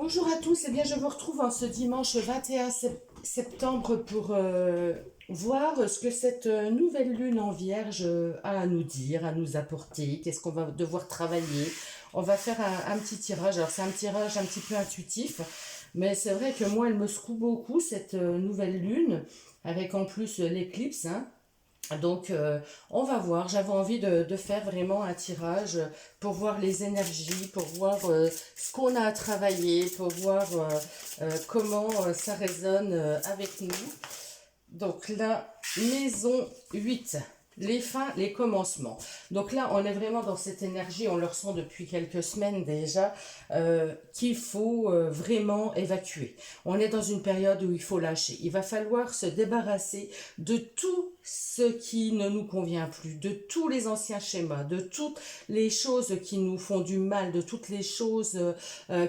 Bonjour à tous, eh bien je vous retrouve en ce dimanche 21 septembre pour voir ce que cette nouvelle lune en Vierge a à nous dire, à nous apporter, qu'est-ce qu'on va devoir travailler. On va faire un petit tirage, alors c'est un tirage un petit peu intuitif, mais c'est vrai que moi elle me secoue beaucoup cette nouvelle lune, avec en plus l'éclipse, hein. Donc, on va voir. J'avais envie de faire vraiment un tirage pour voir les énergies, pour voir ce qu'on a à travailler, pour voir comment ça résonne avec nous. Donc, la maison 8, les fins, les commencements. Donc là, on est vraiment dans cette énergie, on le ressent depuis quelques semaines déjà, qu'il faut vraiment évacuer. On est dans une période où il faut lâcher. Il va falloir se débarrasser de tout ce qui ne nous convient plus, de tous les anciens schémas, de toutes les choses qui nous font du mal, de toutes les choses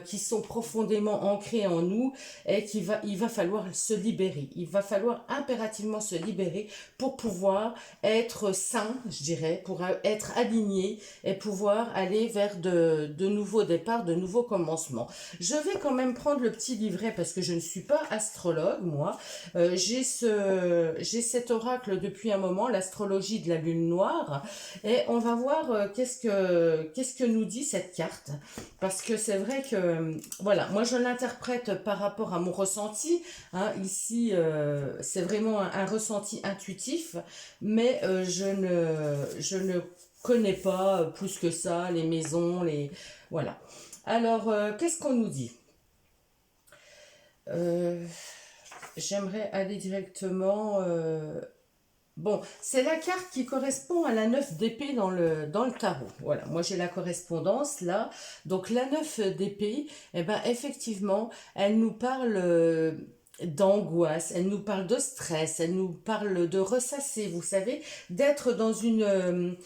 qui sont profondément ancrées en nous et il va falloir se libérer. Il va falloir impérativement se libérer pour pouvoir être sain, je dirais, pour être aligné et pouvoir aller vers de nouveaux départs, de nouveaux commencements. Je vais quand même prendre le petit livret parce que je ne suis pas astrologue, moi. J'ai cet oracle depuis un moment, l'astrologie de la lune noire, et on va voir qu'est-ce que nous dit cette carte, parce que c'est vrai que, voilà, moi je l'interprète par rapport à mon ressenti, hein, ici c'est vraiment un ressenti intuitif, mais je ne connais pas plus que ça les maisons, voilà. Alors, qu'est-ce qu'on nous dit? Euh, J'aimerais aller directement. Bon, c'est la carte qui correspond à la 9 d'épée dans le tarot. Voilà, moi j'ai la correspondance là. Donc la 9 d'épée, eh ben, effectivement, elle nous parle d'angoisse, elle nous parle de stress, elle nous parle de ressasser, vous savez, d'être une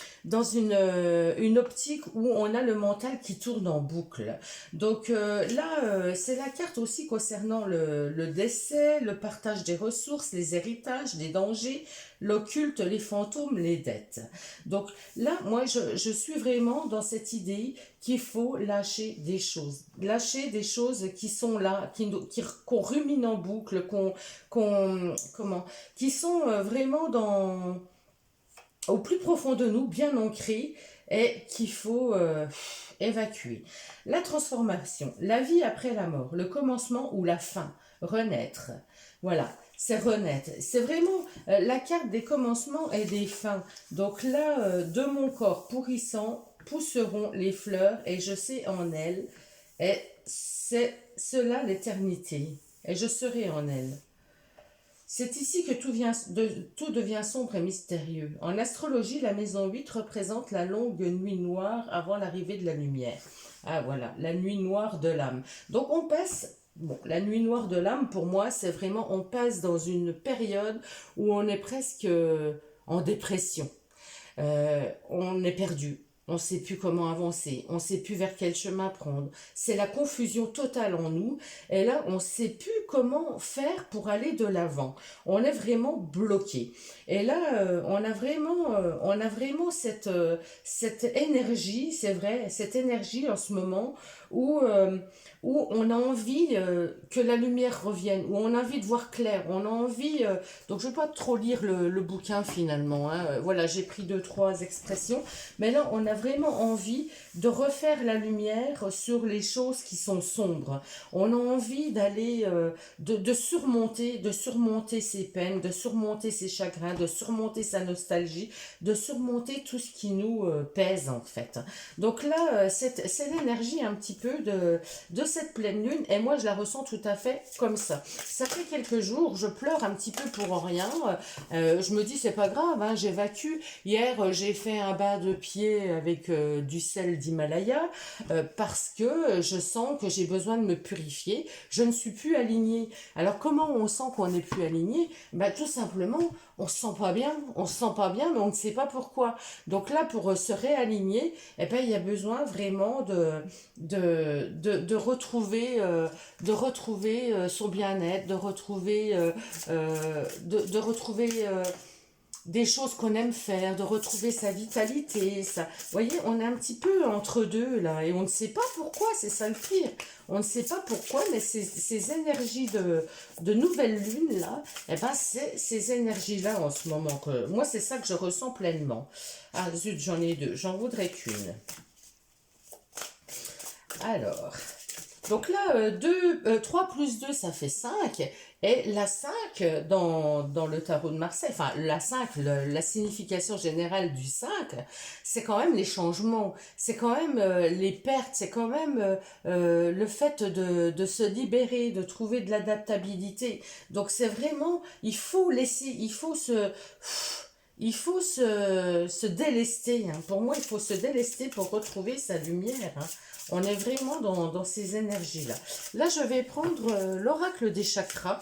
optique où on a le mental qui tourne en boucle. Donc là, c'est la carte aussi concernant le décès, le partage des ressources, les héritages, les dangers, l'occulte, les fantômes, les dettes. Donc là, moi, je suis vraiment dans cette idée qu'il faut lâcher des choses qui sont là, qu'on rumine en boucle, qui sont vraiment au plus profond de nous, bien ancrées, et qu'il faut évacuer. La transformation, la vie après la mort, le commencement ou la fin, renaître. Voilà, c'est renaître. C'est vraiment la carte des commencements et des fins. Donc là, de mon corps pourrissant, pousseront les fleurs et je sais en elles, et c'est cela l'éternité, et je serai en elles. C'est ici que tout devient sombre et mystérieux. En astrologie, la maison 8 représente la longue nuit noire avant l'arrivée de la lumière. Ah voilà, la nuit noire de l'âme. Donc on passe, bon, la nuit noire de l'âme, pour moi, c'est vraiment, on passe dans une période où on est presque en dépression. On est perdu. On ne sait plus comment avancer, on ne sait plus vers quel chemin prendre. C'est la confusion totale en nous. Et là, on ne sait plus comment faire pour aller de l'avant. On est vraiment bloqué. Et là, on a vraiment cette énergie, c'est vrai, cette énergie en ce moment où on a envie que la lumière revienne, où on a envie de voir clair, on a envie... donc je ne vais pas trop lire le bouquin finalement, hein. Voilà, j'ai pris deux, trois expressions, mais là on a vraiment envie de refaire la lumière sur les choses qui sont sombres. On a envie d'aller, de surmonter ses peines, de surmonter ses chagrins, de surmonter sa nostalgie, de surmonter tout ce qui nous pèse en fait. Donc là, c'est l'énergie un petit peu de cette pleine lune, et moi je la ressens tout à fait comme ça. Ça fait quelques jours, je pleure un petit peu pour rien. Je me dis c'est pas grave, hein, j'évacue. Hier j'ai fait un bain de pied avec du sel d'Himalaya parce que je sens que j'ai besoin de me purifier. Je ne suis plus alignée. Alors comment on sent qu'on n'est plus aligné? Bah, tout simplement, on se sent pas bien. On se sent pas bien, mais on ne sait pas pourquoi. Donc là, pour se réaligner, eh ben, il y a besoin vraiment de retrouver son bien-être, de retrouver des choses qu'on aime faire, de retrouver sa vitalité. Ça. Vous voyez, on est un petit peu entre deux là, et on ne sait pas pourquoi, c'est ça le pire. On ne sait pas pourquoi, mais ces énergies de nouvelle lune là, eh ben c'est ces énergies-là en ce moment que moi c'est ça que je ressens pleinement. Ah zut, j'en ai deux, j'en voudrais qu'une. Alors, donc là, 3 plus 2, ça fait 5. Et la 5 dans le tarot de Marseille, enfin la 5, la signification générale du 5, c'est quand même les changements, c'est quand même les pertes, c'est quand même le fait de se libérer, de trouver de l'adaptabilité. Donc c'est vraiment, il faut laisser, se délester. Hein. Pour moi, il faut se délester pour retrouver sa lumière. Hein. On est vraiment dans ces énergies-là. Là, je vais prendre l'oracle des chakras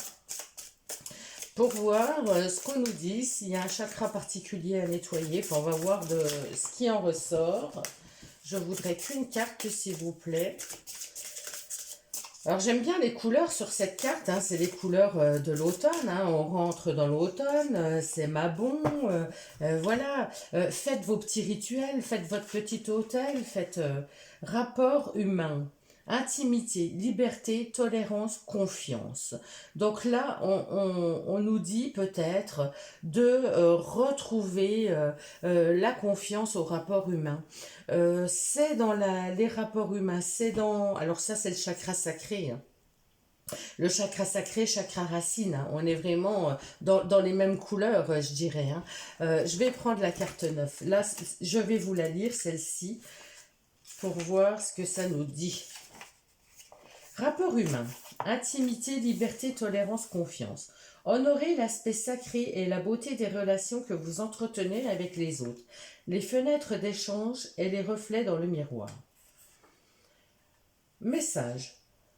pour voir ce qu'on nous dit, s'il y a un chakra particulier à nettoyer. Enfin, on va voir ce qui en ressort. Je voudrais qu'une carte, s'il vous plaît. Alors, j'aime bien les couleurs sur cette carte. Hein, c'est les couleurs de l'automne. Hein, on rentre dans l'automne. C'est Mabon. Voilà. Faites vos petits rituels. Faites votre petit hôtel. Faites rapport humain. Intimité, liberté, tolérance, confiance. Donc là, on nous dit peut-être de retrouver la confiance au rapport humain. C'est dans les rapports humains, c'est dans... Alors ça, c'est le chakra sacré. Hein. Le chakra sacré, chakra racine. Hein. On est vraiment dans les mêmes couleurs, je dirais. Hein. Je vais prendre la carte 9. Là, je vais vous la lire, celle-ci, pour voir ce que ça nous dit. Rapport humain, intimité, liberté, tolérance, confiance. Honorez l'aspect sacré et la beauté des relations que vous entretenez avec les autres, les fenêtres d'échange et les reflets dans le miroir. Message.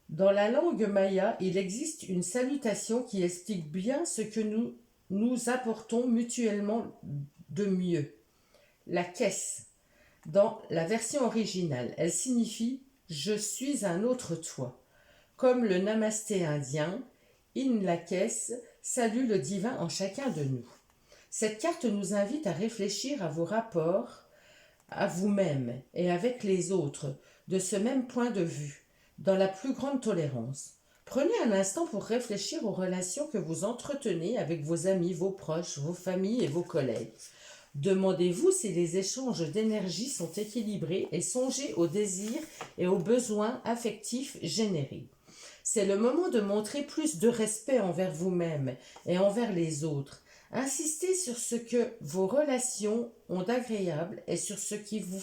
Dans la langue maya, il existe une salutation qui explique bien ce que nous apportons mutuellement de mieux. La caisse. Dans la version originale, elle signifie « Je suis un autre toi ». Comme le namasté indien, In Lakes salue le divin en chacun de nous. Cette carte nous invite à réfléchir à vos rapports, à vous-même et avec les autres, de ce même point de vue, dans la plus grande tolérance. Prenez un instant pour réfléchir aux relations que vous entretenez avec vos amis, vos proches, vos familles et vos collègues. Demandez-vous si les échanges d'énergie sont équilibrés et songez aux désirs et aux besoins affectifs générés. C'est le moment de montrer plus de respect envers vous-même et envers les autres. Insistez sur ce que vos relations ont d'agréable et sur ce qui vous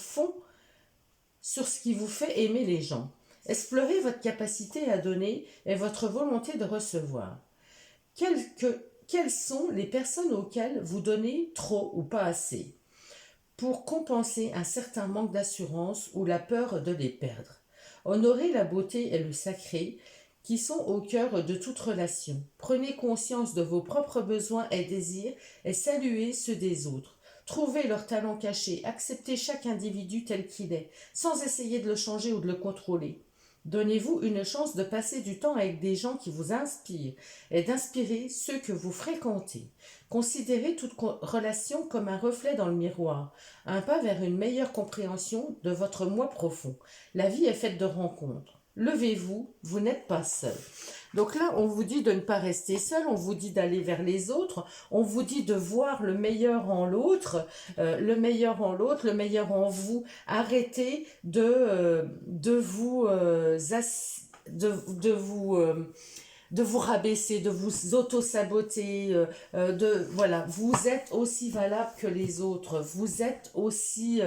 fait aimer les gens. Explorez votre capacité à donner et votre volonté de recevoir. Quelles sont les personnes auxquelles vous donnez trop ou pas assez pour compenser un certain manque d'assurance ou la peur de les perdre? Honorez la beauté et le sacré qui sont au cœur de toute relation. Prenez conscience de vos propres besoins et désirs et saluez ceux des autres. Trouvez leurs talents cachés, acceptez chaque individu tel qu'il est, sans essayer de le changer ou de le contrôler. Donnez-vous une chance de passer du temps avec des gens qui vous inspirent et d'inspirer ceux que vous fréquentez. Considérez toute relation comme un reflet dans le miroir, un pas vers une meilleure compréhension de votre moi profond. La vie est faite de rencontres. Levez-vous, vous n'êtes pas seul. Donc là, on vous dit de ne pas rester seul, on vous dit d'aller vers les autres, on vous dit de voir le meilleur en l'autre, le meilleur en vous. Arrêtez de vous rabaisser, de vous auto-saboter, voilà, vous êtes aussi valable que les autres, vous êtes aussi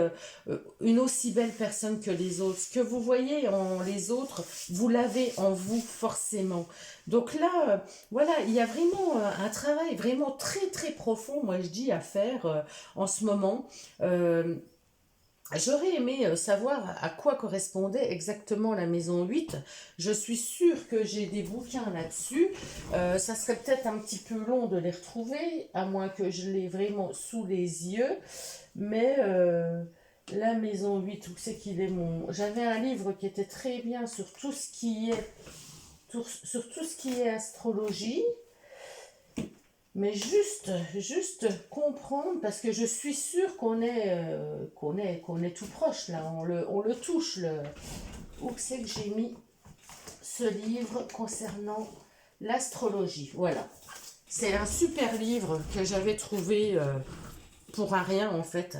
une aussi belle personne que les autres. Ce que vous voyez en les autres, vous l'avez en vous forcément. Donc là, voilà, il y a vraiment un travail vraiment très très profond, moi je dis, à faire en ce moment. J'aurais aimé savoir à quoi correspondait exactement la maison 8. Je suis sûre que j'ai des bouquins là-dessus. Ça serait peut-être un petit peu long de les retrouver, à moins que je l'ai vraiment sous les yeux. Mais la maison 8, où c'est qu'il est mon... J'avais un livre qui était très bien sur tout ce qui est, sur tout ce qui est astrologie. Mais juste comprendre, parce que je suis sûre qu'on est tout proche, là. On le touche, le... Où c'est que j'ai mis ce livre concernant l'astrologie? Voilà. C'est un super livre que j'avais trouvé pour un rien, en fait.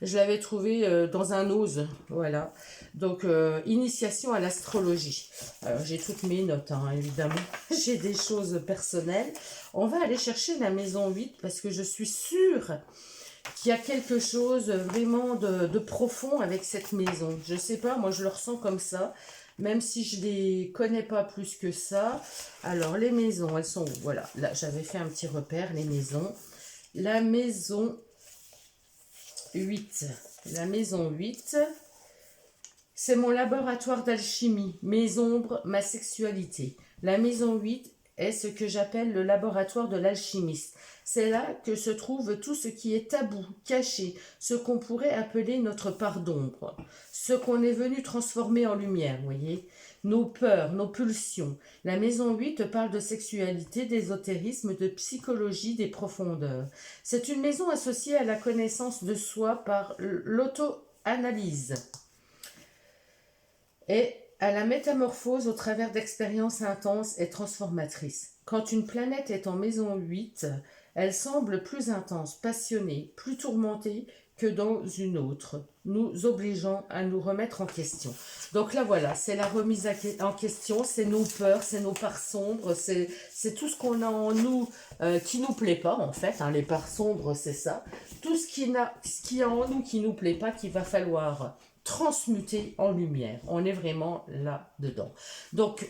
Je l'avais trouvé dans un ose, voilà. Donc, initiation à l'astrologie. Alors, j'ai toutes mes notes, hein, évidemment. J'ai des choses personnelles. On va aller chercher la maison 8 parce que je suis sûre qu'il y a quelque chose vraiment de profond avec cette maison. Je sais pas, moi je le ressens comme ça, même si je les connais pas plus que ça. Alors, les maisons, elles sont où? Voilà, là, j'avais fait un petit repère, les maisons. La maison 8. La maison 8, c'est mon laboratoire d'alchimie, mes ombres, ma sexualité. La maison 8 est ce que j'appelle le laboratoire de l'alchimiste. C'est là que se trouve tout ce qui est tabou, caché, ce qu'on pourrait appeler notre part d'ombre, ce qu'on est venu transformer en lumière, voyez, nos peurs, nos pulsions. La maison 8 parle de sexualité, d'ésotérisme, de psychologie, des profondeurs. C'est une maison associée à la connaissance de soi par l'auto-analyse et à la métamorphose au travers d'expériences intenses et transformatrices. Quand une planète est en maison 8, elle semble plus intense, passionnée, plus tourmentée que dans une autre, nous obligeant à nous remettre en question. Donc là, voilà, c'est la remise en question, c'est nos peurs, c'est nos parts sombres, c'est tout ce qu'on a en nous qui nous plaît pas, en fait. Hein, les parts sombres, c'est ça. Tout ce qui a en nous qui nous plaît pas, qu'il va falloir transmuter en lumière. On est vraiment là-dedans. Donc,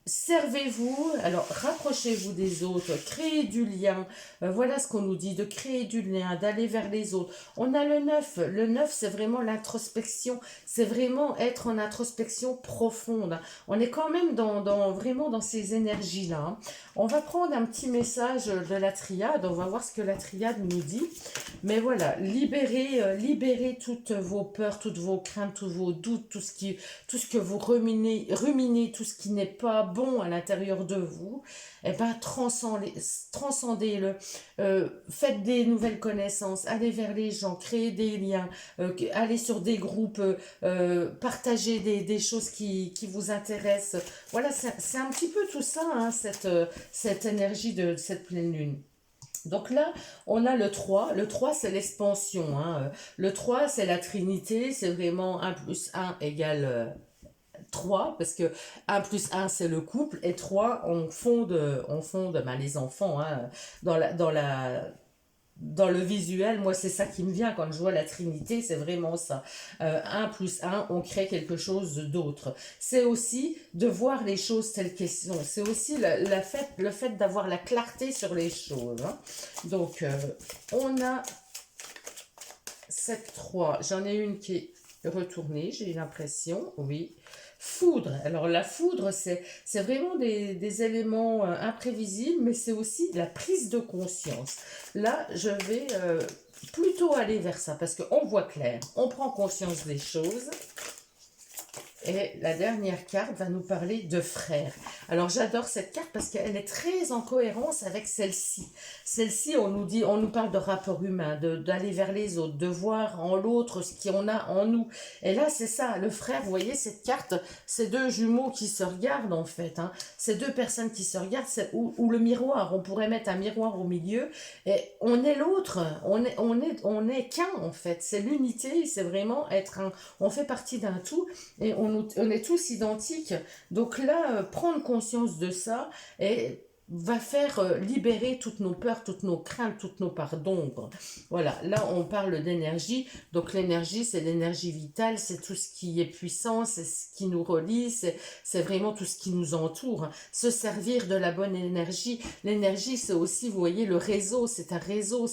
servez-vous, alors rapprochez-vous des autres, créez du lien. Voilà ce qu'on nous dit, de créer du lien, d'aller vers les autres. On a le 9. Le 9, c'est vraiment l'introspection. C'est vraiment être en introspection profonde. On est quand même vraiment dans ces énergies-là. Hein. On va prendre un petit message de la triade. On va voir ce que la triade nous dit. Mais voilà, libérez toutes vos peurs, toutes vos craintes, tous vos doutes, tout ce que vous ruminez, tout ce qui n'est pas bon à l'intérieur de vous, eh ben, transcendez-le, faites des nouvelles connaissances, allez vers les gens, créez des liens, allez sur des groupes, partagez des choses qui vous intéressent. Voilà, c'est un petit peu tout ça, hein, cette énergie de cette pleine lune. Donc là, on a le 3. Le 3, c'est l'expansion. Hein. Le 3, c'est la trinité. C'est vraiment 1 plus 1 égale 3. Parce que 1 plus 1, c'est le couple. Et 3, on fonde ben, les enfants. Hein, dans le visuel, moi, c'est ça qui me vient quand je vois la Trinité, c'est vraiment ça. 1 plus 1, on crée quelque chose d'autre. C'est aussi de voir les choses telles qu'elles sont. C'est aussi le fait d'avoir la clarté sur les choses. Hein. Donc, on a cette 3. J'en ai une qui est retournée, j'ai l'impression, oui. Foudre. Alors la foudre, c'est vraiment des éléments imprévisibles, mais c'est aussi la prise de conscience. Là, je vais plutôt aller vers ça, parce qu'on voit clair, on prend conscience des choses. Et la dernière carte va nous parler de frères. Alors j'adore cette carte parce qu'elle est très en cohérence avec celle-ci. Celle-ci, on nous parle de rapport humain, d'aller vers les autres, de voir en l'autre ce qu'on a en nous. Et là, c'est ça, le frère, vous voyez cette carte, c'est deux jumeaux qui se regardent en fait. Hein. C'est deux personnes qui se regardent, ou le miroir. On pourrait mettre un miroir au milieu. Et on est l'autre, on est qu'un en fait. C'est l'unité, c'est vraiment on fait partie d'un tout et on est tous identiques. Donc là, prendre conscience de ça et va faire libérer toutes nos peurs, toutes nos craintes, toutes nos parts d'ombre. Voilà, là on parle d'énergie. Donc l'énergie, c'est l'énergie vitale, c'est tout ce qui est puissant, c'est ce qui nous relie, c'est vraiment tout ce qui nous entoure. Se servir de la bonne énergie. L'énergie, c'est aussi, vous voyez, le réseau, c'est un réseau.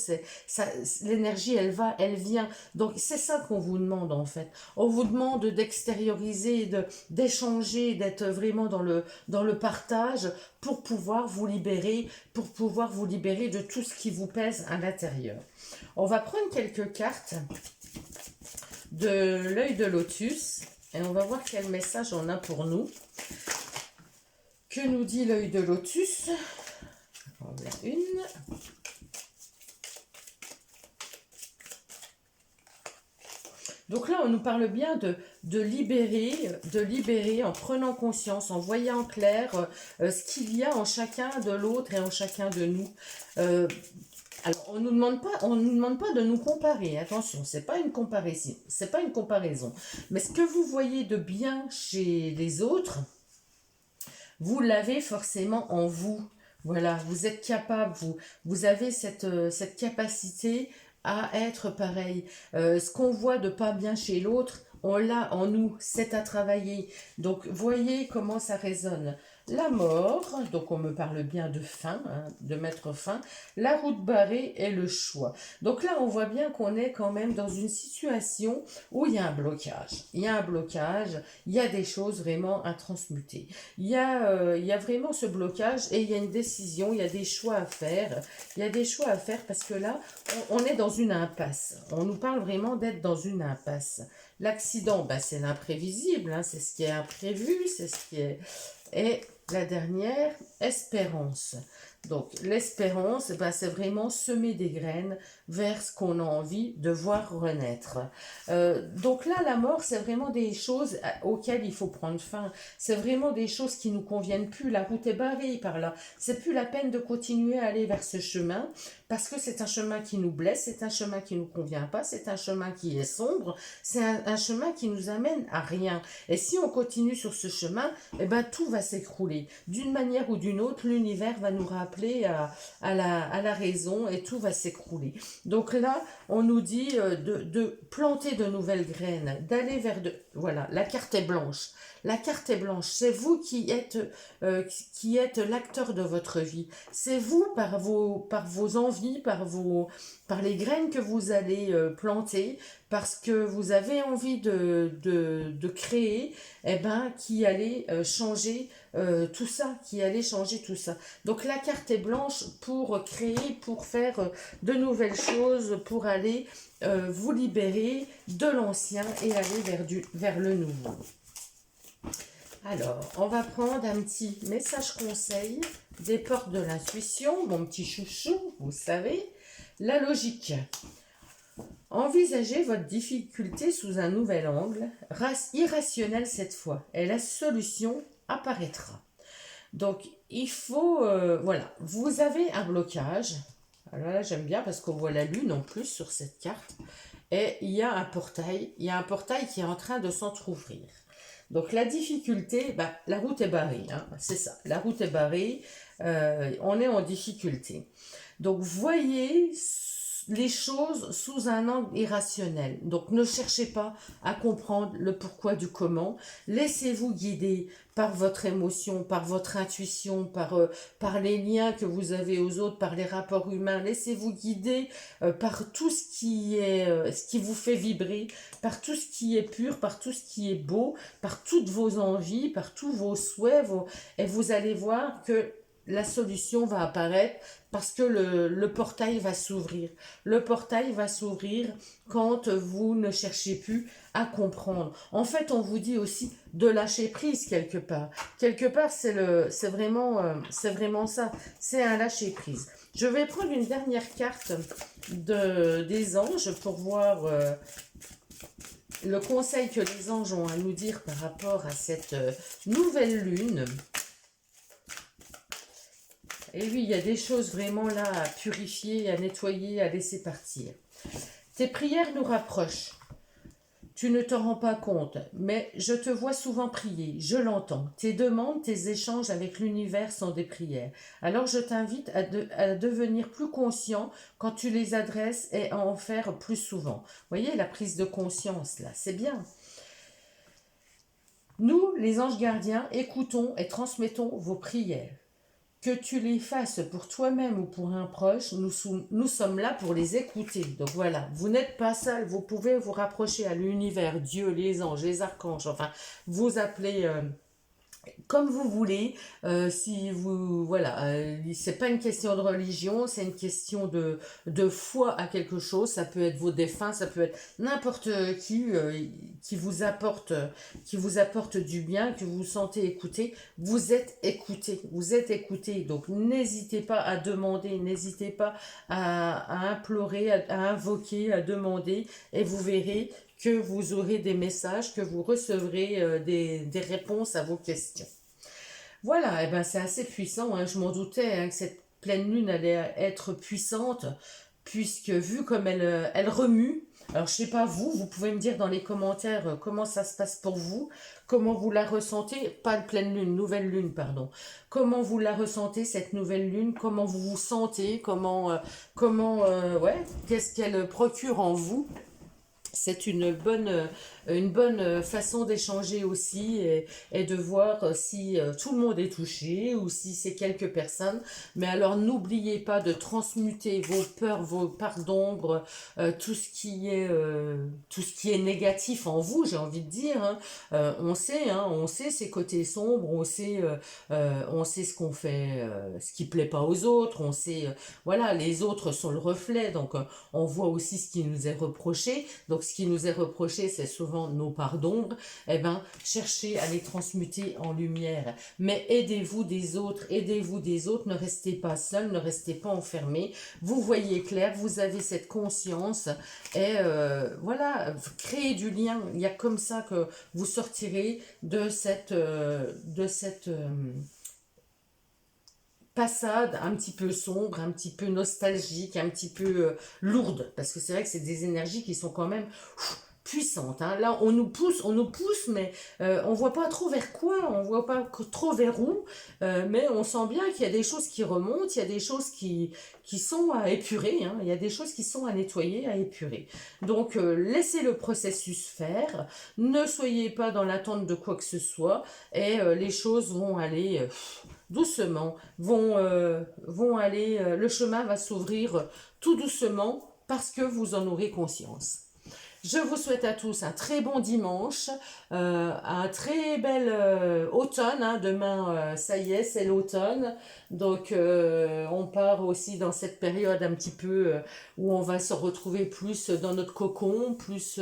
L'énergie, elle va, elle vient. Donc c'est ça qu'on vous demande en fait. On vous demande d'extérioriser, d'échanger, d'être vraiment dans le partage pour pouvoir vous libérer de tout ce qui vous pèse à l'intérieur. On va prendre quelques cartes de l'œil de lotus et on va voir quel message on a pour nous. Que nous dit l'œil de lotus? prendre la une. Donc là, on nous parle bien de libérer en prenant conscience, en voyant clair ce qu'il y a en chacun de l'autre et en chacun de nous. Alors, on nous demande pas de nous comparer. Attention, c'est pas une comparaison, c'est pas une comparaison. Mais ce que vous voyez de bien chez les autres, vous l'avez forcément en vous. Voilà, vous êtes capable, vous avez cette capacité à être pareil. Ce qu'on voit de pas bien chez l'autre, on l'a en nous, c'est à travailler. Donc, voyez comment ça résonne. La mort, donc on me parle bien de fin, hein, de mettre fin, la route barrée et le choix. Donc là, on voit bien qu'on est quand même dans une situation où il y a un blocage. Il y a un blocage, il y a des choses vraiment à transmuter. Il y a vraiment ce blocage et il y a une décision, il y a des choix à faire. Il y a des choix à faire parce que là, on est dans une impasse. On nous parle vraiment d'être dans une impasse. L'accident, ben, c'est l'imprévisible, hein, c'est ce qui est imprévu, c'est ce qui est... Et la dernière, espérance. Donc, l'espérance, ben, c'est vraiment semer des graines vers ce qu'on a envie de voir renaître. Donc là, la mort, c'est vraiment des choses auxquelles il faut prendre fin. C'est vraiment des choses qui nous conviennent plus. La route est barrée par là. C'est plus la peine de continuer à aller vers ce chemin parce que c'est un chemin qui nous blesse, c'est un chemin qui nous convient pas, c'est un chemin qui est sombre, c'est un chemin qui nous amène à rien. Et si on continue sur ce chemin, eh ben, tout va s'écrouler. D'une manière ou d'une autre, l'univers va nous rappeler à la raison et tout va s'écrouler. Donc là, on nous dit de planter de nouvelles graines, d'aller vers de... Voilà, la carte est blanche. La carte est blanche. C'est vous qui êtes l'acteur de votre vie. C'est vous par vos envies, par les graines que vous allez planter, parce que vous avez envie de créer, eh ben, qui allait changer tout ça, qui allait changer tout ça. Donc la carte est blanche pour créer, pour faire de nouvelles choses, pour aller vous libérer de l'ancien et aller vers le nouveau. Alors, on va prendre un petit message conseil des portes de l'intuition, mon petit chouchou, vous savez, la logique. Envisagez votre difficulté sous un nouvel angle, irrationnel cette fois, et la solution apparaîtra. Donc, il faut, voilà, vous avez un blocage. Alors là, j'aime bien parce qu'on voit la lune en plus sur cette carte. Et il y a un portail qui est en train de s'entrouvrir. Donc la difficulté, bah, la route est barrée, hein, c'est ça, la route est barrée, on est en difficulté. Donc voyez les choses sous un angle irrationnel. Donc ne cherchez pas à comprendre le pourquoi du comment. Laissez-vous guider par votre émotion, par votre intuition, par les liens que vous avez aux autres, par les rapports humains. Laissez-vous guider par tout ce qui vous fait vibrer, par tout ce qui est pur, par tout ce qui est beau, par toutes vos envies, par tous vos souhaits. Et vous allez voir que la solution va apparaître parce que le portail va s'ouvrir. Le portail va s'ouvrir quand vous ne cherchez plus à comprendre. En fait, on vous dit aussi de lâcher prise quelque part. Quelque part, c'est vraiment ça. C'est un lâcher prise. Je vais prendre une dernière carte des anges pour voir le conseil que les anges ont à nous dire par rapport à cette nouvelle lune. Et oui, il y a des choses vraiment là à purifier, à nettoyer, à laisser partir. Tes prières nous rapprochent. Tu ne t'en rends pas compte, mais je te vois souvent prier, je l'entends. Tes demandes, tes échanges avec l'univers sont des prières. Alors je t'invite à devenir plus conscient quand tu les adresses et à en faire plus souvent. Vous voyez, la prise de conscience, là, c'est bien. Nous, les anges gardiens, écoutons et transmettons vos prières. Que tu les fasses pour toi-même ou pour un proche, nous sommes là pour les écouter. Donc voilà, vous n'êtes pas seul, vous pouvez vous rapprocher à l'univers, Dieu, les anges, les archanges, enfin, vous appelez comme vous voulez, si vous, voilà, c'est pas une question de religion, c'est une question de foi à quelque chose. Ça peut être vos défunts, ça peut être n'importe qui qui vous apporte du bien, que vous vous sentez écouté. Vous êtes écouté, vous êtes écouté. Donc n'hésitez pas à demander, n'hésitez pas à implorer, à invoquer, à demander, et vous verrez que vous aurez des messages, que vous recevrez des réponses à vos questions. Voilà, et ben c'est assez puissant, hein. Je m'en doutais, hein, que cette pleine lune allait être puissante, puisque vu comme elle remue, alors je sais pas vous, vous pouvez me dire dans les commentaires comment ça se passe pour vous, comment vous la ressentez, pas de pleine lune, nouvelle lune, pardon. Comment vous la ressentez cette nouvelle lune, comment vous vous sentez, ouais, qu'est-ce qu'elle procure en vous. C'est une bonne façon d'échanger aussi et de voir si tout le monde est touché ou si c'est quelques personnes. Mais alors n'oubliez pas de transmuter vos peurs, vos parts d'ombre, tout ce qui est négatif en vous, j'ai envie de dire. Hein. On sait ses côtés sombres, on sait ce qu'on fait, ce qui plaît pas aux autres, on sait, voilà, les autres sont le reflet, donc on voit aussi ce qui nous est reproché. Donc ce qui nous est reproché, c'est souvent nos parts d'ombre. Eh ben, cherchez à les transmuter en lumière. Mais aidez-vous des autres. Ne restez pas seul, ne restez pas enfermé. Vous voyez clair, vous avez cette conscience et voilà, créez du lien. Il y a comme ça que vous sortirez de cette passade un petit peu sombre, un petit peu nostalgique, un petit peu lourde, parce que c'est vrai que c'est des énergies qui sont quand même puissantes. Hein. Là, on nous pousse, mais on voit pas trop vers quoi, on voit pas trop vers où, mais on sent bien qu'il y a des choses qui remontent, il y a des choses qui sont à épurer, hein. Il y a des choses qui sont à nettoyer, à épurer. Donc, laissez le processus faire, ne soyez pas dans l'attente de quoi que ce soit, et les choses vont aller doucement, vont aller, le chemin va s'ouvrir tout doucement parce que vous en aurez conscience. Je vous souhaite à tous un très bon dimanche, un très bel automne. Hein. Demain, ça y est, c'est l'automne. Donc, on part aussi dans cette période un petit peu où on va se retrouver plus dans notre cocon, plus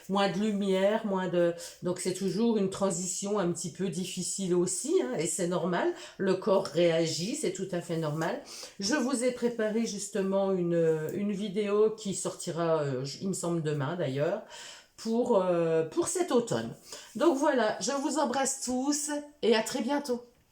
moins de lumière, moins de. Donc, c'est toujours une transition un petit peu difficile aussi, hein, et c'est normal. Le corps réagit, c'est tout à fait normal. Je vous ai préparé justement une vidéo qui sortira, il me semble, demain d'ailleurs, pour cet automne. Donc voilà, je vous embrasse tous et à très bientôt.